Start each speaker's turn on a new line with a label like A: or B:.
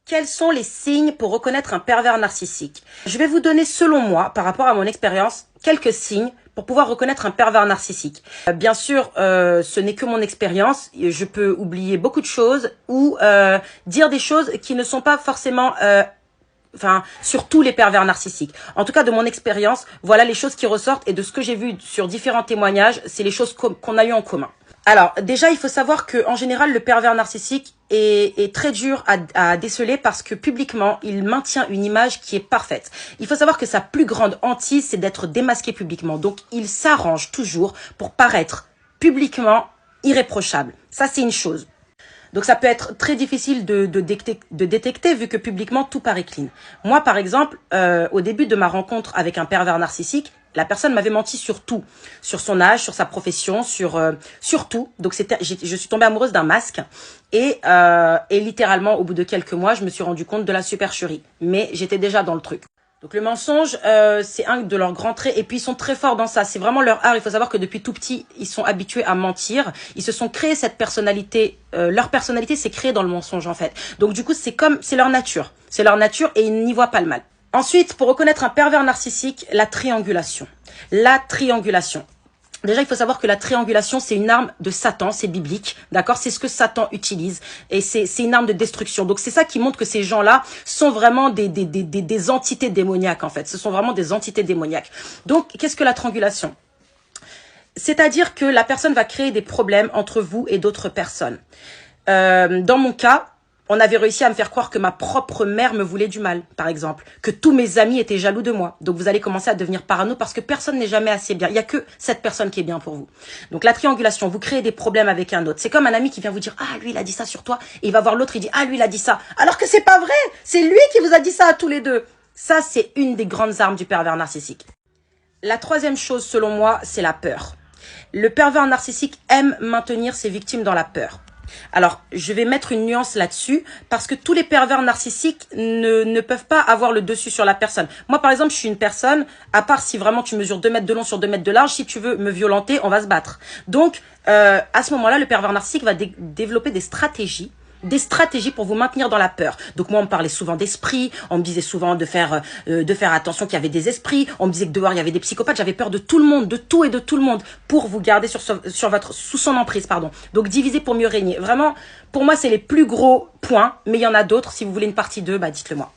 A: Quels sont les signes pour reconnaître un pervers narcissique? Je vais vous donner, selon moi, par rapport à mon expérience, quelques signes pour pouvoir reconnaître un pervers narcissique. Bien sûr, ce n'est que mon expérience. Je peux oublier beaucoup de choses ou dire des choses qui ne sont pas forcément... sur tous les pervers narcissiques. En tout cas, de mon expérience, voilà les choses qui ressortent et de ce que j'ai vu sur différents témoignages, c'est les choses qu'on a eu en commun. Alors, déjà, il faut savoir que en général, le pervers narcissique est très dur à déceler parce que publiquement, il maintient une image qui est parfaite. Il faut savoir que sa plus grande hantise, c'est d'être démasqué publiquement. Donc, il s'arrange toujours pour paraître publiquement irréprochable. Ça, c'est une chose. Donc ça peut être très difficile de détecter vu que publiquement tout paraît clean. Moi par exemple, au début de ma rencontre avec un pervers narcissique, la personne m'avait menti sur tout, sur son âge, sur sa profession, sur tout. Donc je suis tombée amoureuse d'un masque et littéralement au bout de quelques mois, je me suis rendu compte de la supercherie. Mais j'étais déjà dans le truc. Donc le mensonge, c'est un de leurs grands traits et puis ils sont très forts dans ça. C'est vraiment leur art. Il faut savoir que depuis tout petit, ils sont habitués à mentir. Ils se sont créés cette personnalité. Leur personnalité s'est créée dans le mensonge en fait. Donc du coup, c'est leur nature. C'est leur nature et ils n'y voient pas le mal. Ensuite, pour reconnaître un pervers narcissique, la triangulation. La triangulation. Déjà, il faut savoir que la triangulation, c'est une arme de Satan, c'est biblique, d'accord? C'est ce que Satan utilise et c'est une arme de destruction. Donc, c'est ça qui montre que ces gens-là sont vraiment des entités démoniaques, en fait. Ce sont vraiment des entités démoniaques. Donc, qu'est-ce que la triangulation? C'est-à-dire que la personne va créer des problèmes entre vous et d'autres personnes. Dans mon cas, on avait réussi à me faire croire que ma propre mère me voulait du mal, par exemple. Que tous mes amis étaient jaloux de moi. Donc vous allez commencer à devenir parano parce que personne n'est jamais assez bien. Il n'y a que cette personne qui est bien pour vous. Donc la triangulation, vous créez des problèmes avec un autre. C'est comme un ami qui vient vous dire « Ah, lui, il a dit ça sur toi. » Et il va voir l'autre, il dit « Ah, lui, il a dit ça. » Alors que c'est pas vrai. C'est lui qui vous a dit ça à tous les deux. Ça, c'est une des grandes armes du pervers narcissique. La troisième chose, selon moi, c'est la peur. Le pervers narcissique aime maintenir ses victimes dans la peur. Alors, je vais mettre une nuance là-dessus parce que tous les pervers narcissiques ne peuvent pas avoir le dessus sur la personne. Moi, par exemple, je suis une personne, à part si vraiment tu mesures 2 mètres de long sur 2 mètres de large, si tu veux me violenter, on va se battre. Donc, à ce moment-là, le pervers narcissique va développer des stratégies pour vous maintenir dans la peur. Donc moi, on me parlait souvent d'esprit, on me disait souvent de faire attention qu'il y avait des esprits, on me disait que dehors il y avait des psychopathes, j'avais peur de tout le monde, de tout et de tout le monde pour vous garder sous son emprise, pardon. Donc diviser pour mieux régner. Vraiment, pour moi, c'est les plus gros points, mais il y en a d'autres. Si vous voulez une partie 2, dites-le moi.